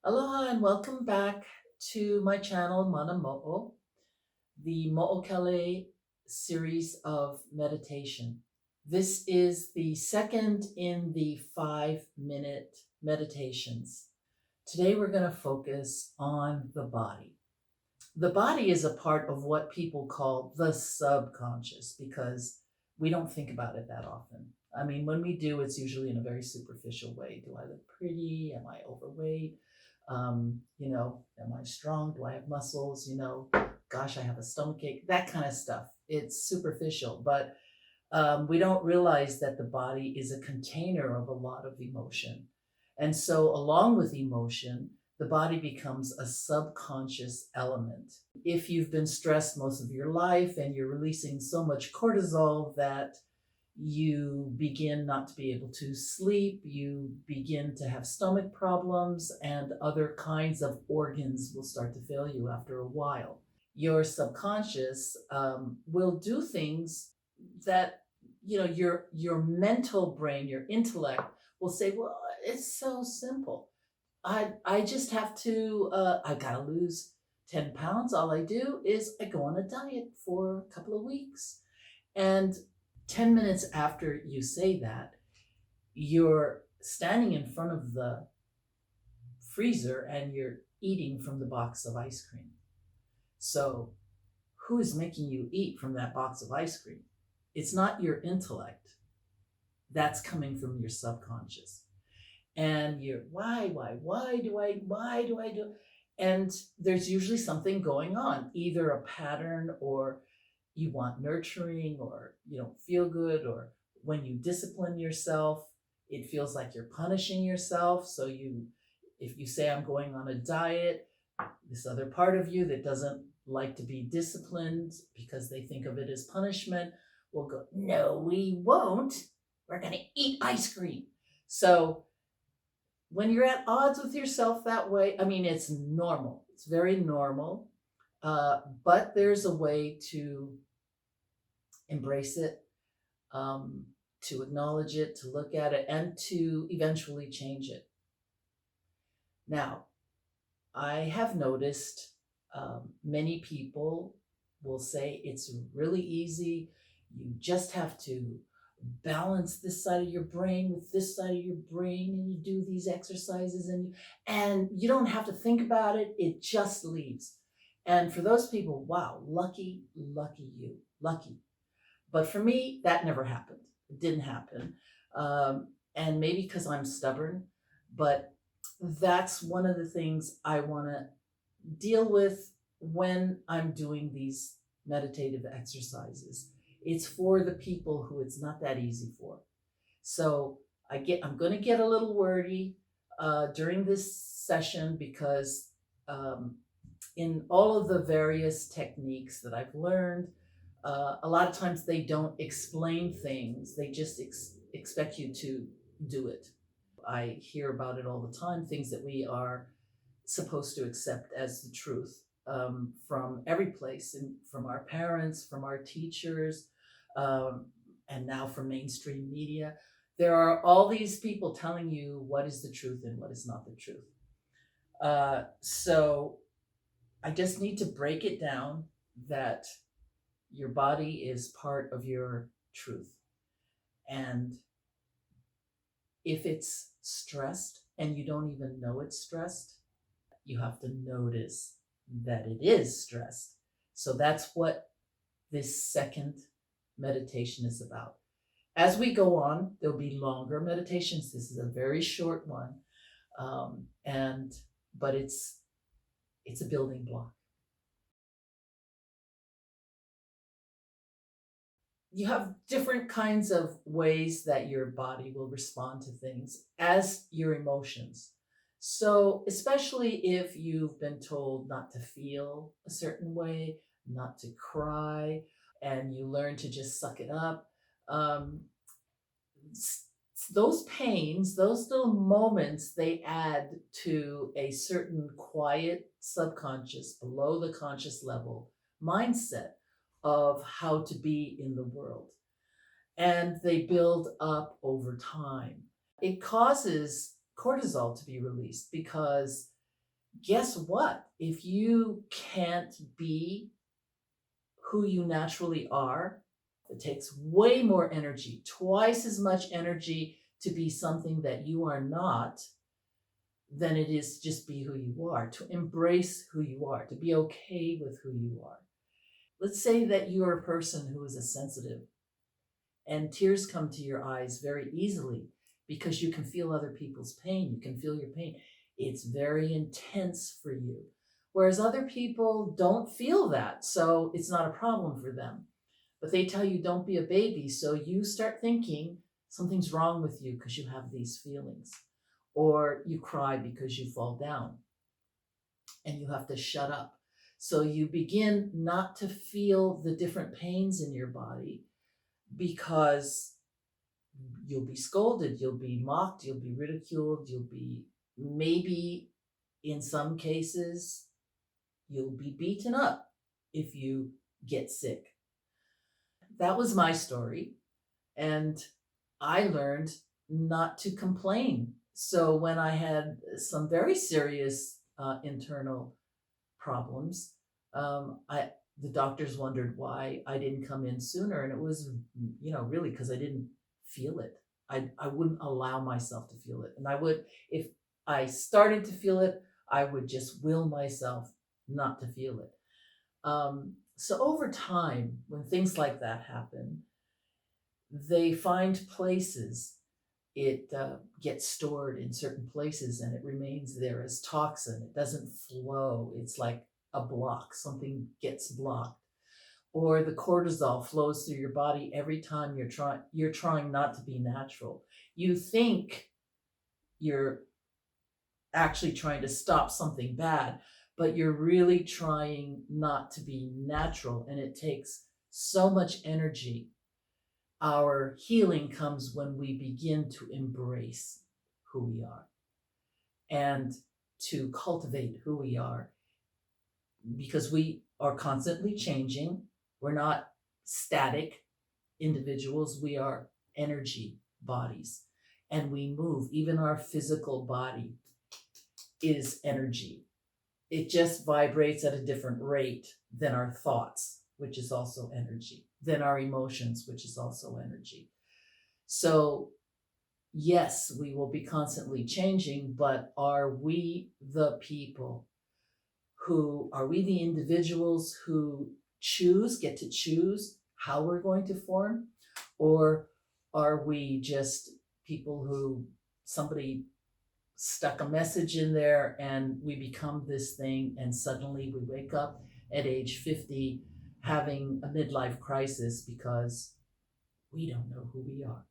Aloha and welcome back to my channel, Mana Mo'o, the Mo'okele series of meditation. This is the second in the 5-minute meditations. Today we're going to focus on the body. The body is a part of what people call the subconscious because we don't think about it that often. I mean, when we do, it's usually in a very superficial way. Do I look pretty? Am I overweight? Am I strong? Do I have muscles? Gosh, I have a stomachache, that kind of stuff. It's superficial, but we don't realize that the body is a container of a lot of emotion. And so, along with emotion, the body becomes a subconscious element. If you've been stressed most of your life and you're releasing so much cortisol that you begin not to be able to sleep, you begin to have stomach problems, and other kinds of organs will start to fail you after a while. Your subconscious will do things that your mental brain, your intellect will say, well, it's so simple. I just have to I gotta lose 10 pounds. All I do is I go on a diet for a couple of weeks. And 10 minutes after you say that, you're standing in front of the freezer and you're eating from the box of ice cream. So, who is making you eat from that box of ice cream? It's not your intellect. That's coming from your subconscious. And you're, why do I do? And there's usually something going on, either a pattern, or you want nurturing, or you don't feel good, or when you discipline yourself, it feels like you're punishing yourself. So if you say, I'm going on a diet, this other part of you that doesn't like to be disciplined because they think of it as punishment will go, no, we won't. We're going to eat ice cream. So when you're at odds with yourself that way, I mean, it's normal. It's very normal. But there's a way to embrace it, to acknowledge it, to look at it, and to eventually change it. Now, I have noticed many people will say it's really easy. You just have to balance this side of your brain with this side of your brain, and you do these exercises, and you don't have to think about it. It just leaves. And for those people, wow, lucky you, lucky. But for me, that never happened. It didn't happen. And maybe because I'm stubborn, but that's one of the things I want to deal with when I'm doing these meditative exercises. It's for the people who it's not that easy for. So I'm going to get a little wordy during this session because in all of the various techniques that I've learned, a lot of times they don't explain things. They just expect you to do it. I hear about it all the time, things that we are supposed to accept as the truth, from every place, and from our parents, from our teachers, and now from mainstream media. There are all these people telling you what is the truth and what is not the truth. So I just need to break it down that your body is part of your truth. And if it's stressed and you don't even know it's stressed, you have to notice that it is stressed. So that's what this second meditation is about. As we go on, there'll be longer meditations. This is a very short one, but it's a building block. You have different kinds of ways that your body will respond to things as your emotions. So, especially if you've been told not to feel a certain way, not to cry, and you learn to just suck it up, um, those pains, those little moments, they add to a certain quiet subconscious, below the conscious level mindset of how to be in the world. And they build up over time. It causes cortisol to be released because guess what? If you can't be who you naturally are, it takes way more energy, twice as much energy to be something that you are not than it is to just be who you are, to embrace who you are, to be okay with who you are. Let's say that you are a person who is a sensitive and tears come to your eyes very easily because you can feel other people's pain. You can feel your pain. It's very intense for you. Whereas other people don't feel that, so it's not a problem for them. But they tell you don't be a baby, so you start thinking something's wrong with you because you have these feelings. Or you cry because you fall down and you have to shut up. So you begin not to feel the different pains in your body because you'll be scolded, you'll be mocked, you'll be ridiculed, you'll be maybe in some cases, you'll be beaten up if you get sick. That was my story. And I learned not to complain. So when I had some very serious internal problems, I the doctors wondered why I didn't come in sooner, and it was, really because I didn't feel it. I wouldn't allow myself to feel it, and I would, if I started to feel it, I would just will myself not to feel it. So over time, when things like that happen, they find places. It gets stored in certain places and it remains there as toxin. It doesn't flow. It's like a block. Something gets blocked. Or the cortisol flows through your body every time you're trying not to be natural. You think you're actually trying to stop something bad, but you're really trying not to be natural, and it takes so much energy. Our healing comes when we begin to embrace who we are and to cultivate who we are, because we are constantly changing. We're not static individuals, we are energy bodies, and we move. Even our physical body is energy. It just vibrates at a different rate than our thoughts, which is also energy, than our emotions, which is also energy. So yes, we will be constantly changing, but are we the people are we the individuals who get to choose how we're going to form? Or are we just people who somebody stuck a message in there and we become this thing, and suddenly we wake up at age 50 having a midlife crisis because we don't know who we are?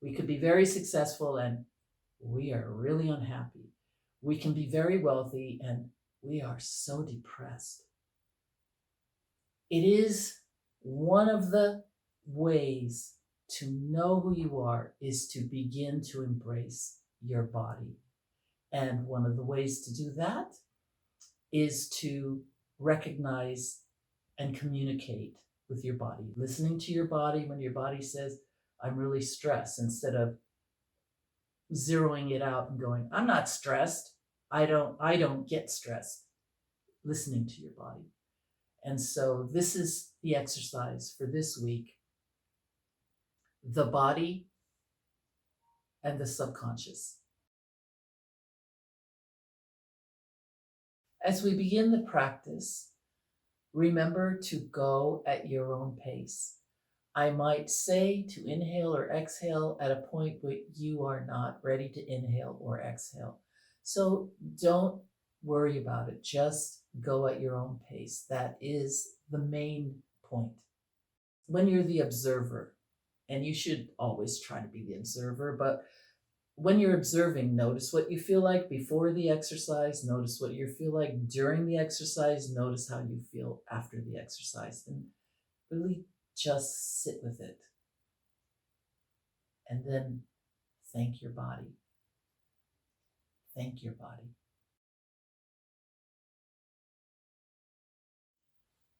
We could be very successful and we are really unhappy. We can be very wealthy and we are so depressed. It is one of the ways to know who you are is to begin to embrace your body. And one of the ways to do that is to recognize and communicate with your body, listening to your body when your body says, I'm really stressed, instead of zeroing it out and going, I'm not stressed. I don't get stressed. Listening to your body. And so this is the exercise for this week: the body and the subconscious. As we begin the practice, remember to go at your own pace. I might say to inhale or exhale at a point where you are not ready to inhale or exhale. So don't worry about it. Just go at your own pace. That is the main point. When you're the observer, and you should always try to be the observer, but when you're observing, notice what you feel like before the exercise, notice what you feel like during the exercise, notice how you feel after the exercise, and really just sit with it. And then thank your body. Thank your body.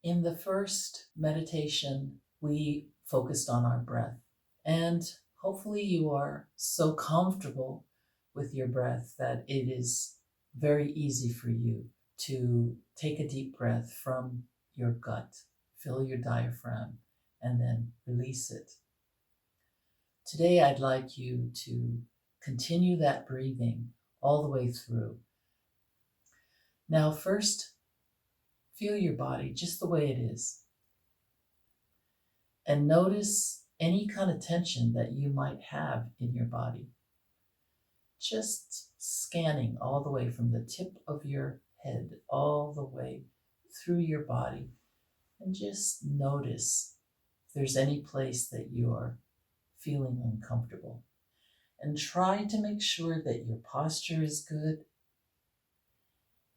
In the first meditation, we focused on our breath. And hopefully you are so comfortable with your breath that it is very easy for you to take a deep breath from your gut, fill your diaphragm, and then release it. Today, I'd like you to continue that breathing all the way through. Now, first, feel your body just the way it is. And notice any kind of tension that you might have in your body. Just scanning all the way from the tip of your head, all the way through your body. And just notice if there's any place that you're feeling uncomfortable. And try to make sure that your posture is good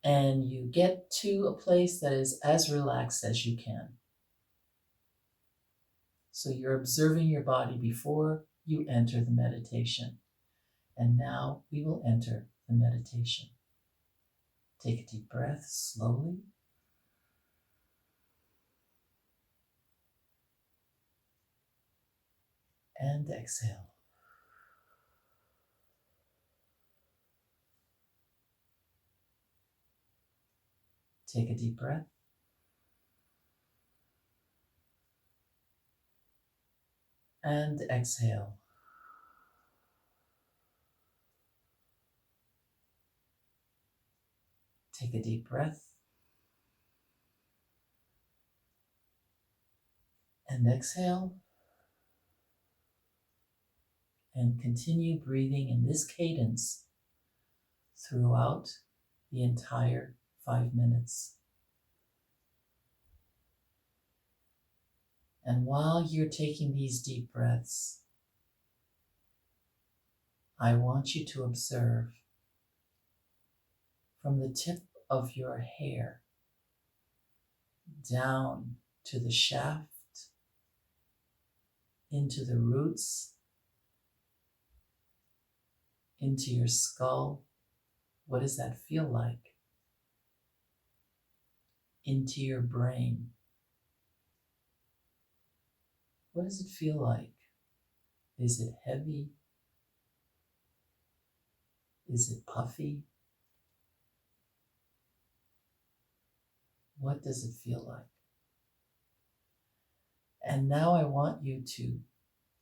and you get to a place that is as relaxed as you can. So you're observing your body before you enter the meditation. And now we will enter the meditation. Take a deep breath slowly. And exhale. Take a deep breath. And exhale. Take a deep breath. And exhale. And continue breathing in this cadence throughout the entire 5 minutes. And while you're taking these deep breaths, I want you to observe from the tip of your hair down to the shaft, into the roots, into your skull. What does that feel like? Into your brain. What does it feel like? Is it heavy? Is it puffy? What does it feel like? And now I want you to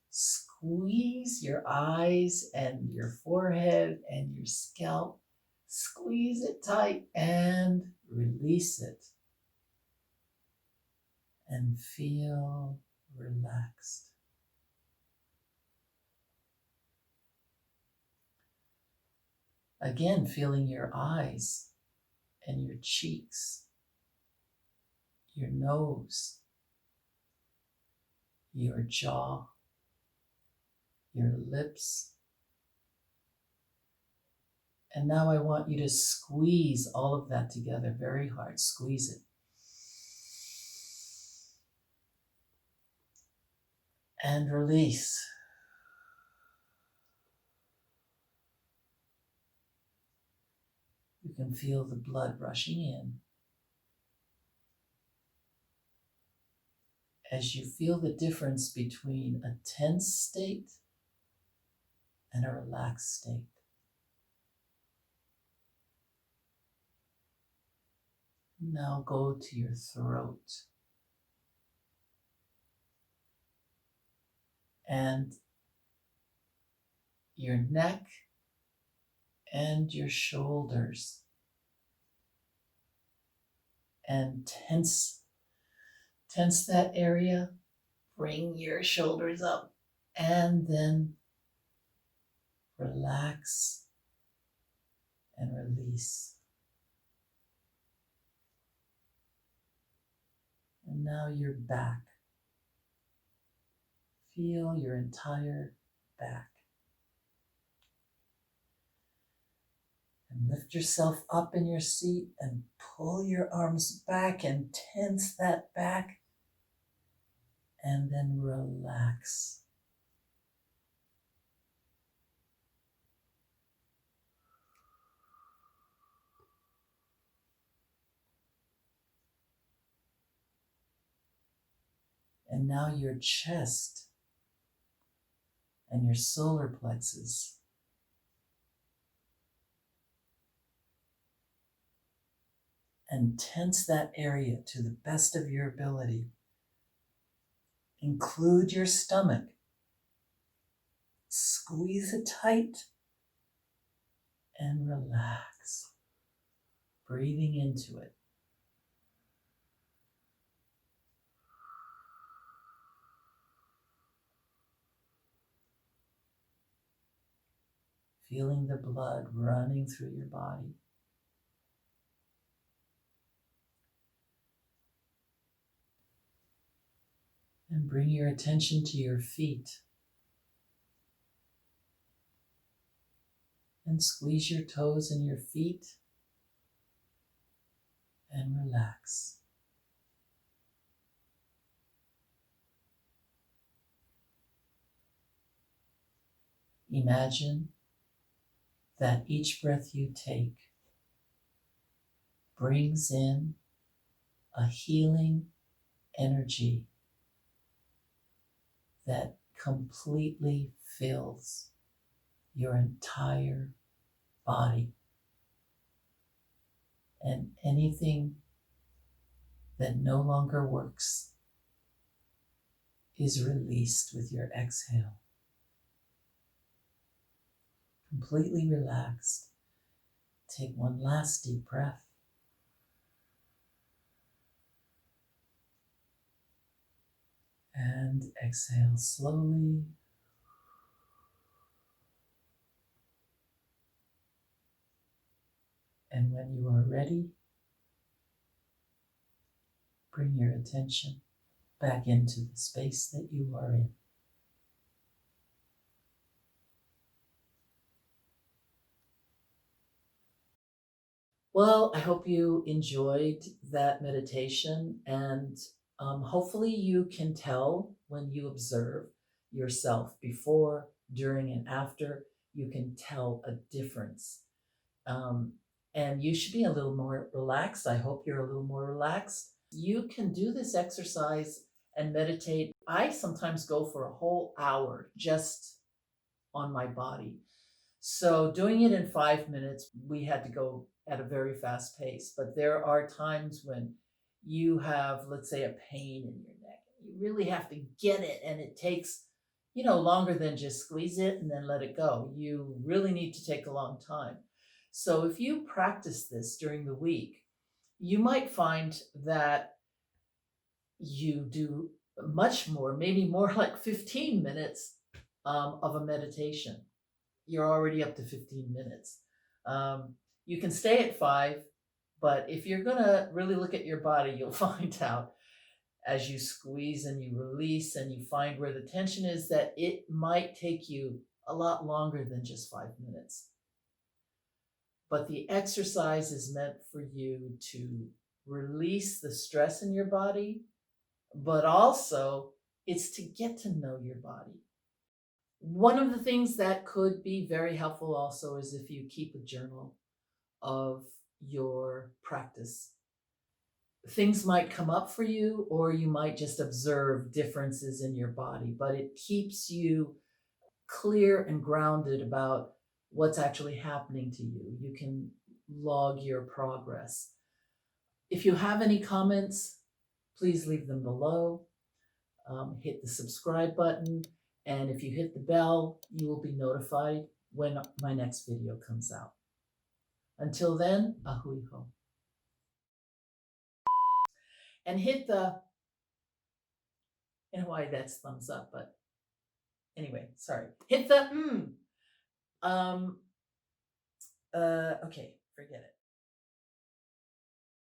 squeeze your eyes and your forehead and your scalp. Squeeze it tight and release it. And feel relaxed. Again, feeling your eyes and your cheeks, your nose, your jaw, your lips. And now I want you to squeeze all of that together very hard. Squeeze it. And release. You can feel the blood rushing in. As you feel the difference between a tense state and a relaxed state. Now go to your throat and your neck and your shoulders. And tense that area. Bring your shoulders up and then relax and release. And now your back. Feel your entire back. And lift yourself up in your seat and pull your arms back and tense that back. And then relax. And now your chest and your solar plexus. and tense that area to the best of your ability. Include your stomach. Squeeze it tight and relax, breathing into it. Feeling the blood running through your body. And bring your attention to your feet. And squeeze your toes in your feet and relax. Imagine that each breath you take brings in a healing energy that completely fills your entire body. And anything that no longer works is released with your exhale. Completely relaxed. Take one last deep breath. And exhale slowly. And when you are ready, bring your attention back into the space that you are in. Well, I hope you enjoyed that meditation, and hopefully you can tell when you observe yourself before, during, and after, you can tell a difference. Um, and you should be a little more relaxed. I hope you're a little more relaxed. You can do this exercise and meditate. I sometimes go for a whole hour just on my body. So doing it in 5 minutes, we had to go at a very fast pace. But there are times when you have, let's say, a pain in your neck. You really have to get it, and it takes, longer than just squeeze it and then let it go. You really need to take a long time. So if you practice this during the week, you might find that you do much more, maybe more like 15 minutes of a meditation. You're already up to 15 minutes. You can stay at 5, but if you're going to really look at your body, you'll find out as you squeeze and you release and you find where the tension is that it might take you a lot longer than just 5 minutes. But the exercise is meant for you to release the stress in your body, but also it's to get to know your body. One of the things that could be very helpful also is if you keep a journal of your practice. Things might come up for you, or you might just observe differences in your body, but it keeps you clear and grounded about what's actually happening to you. You can log your progress. If you have any comments, please leave them below. Hit the subscribe button, and if you hit the bell, you will be notified when my next video comes out. Until then, ahui ho. And hit the, in Hawaii that's thumbs up, but anyway, sorry. Hit the okay, forget it.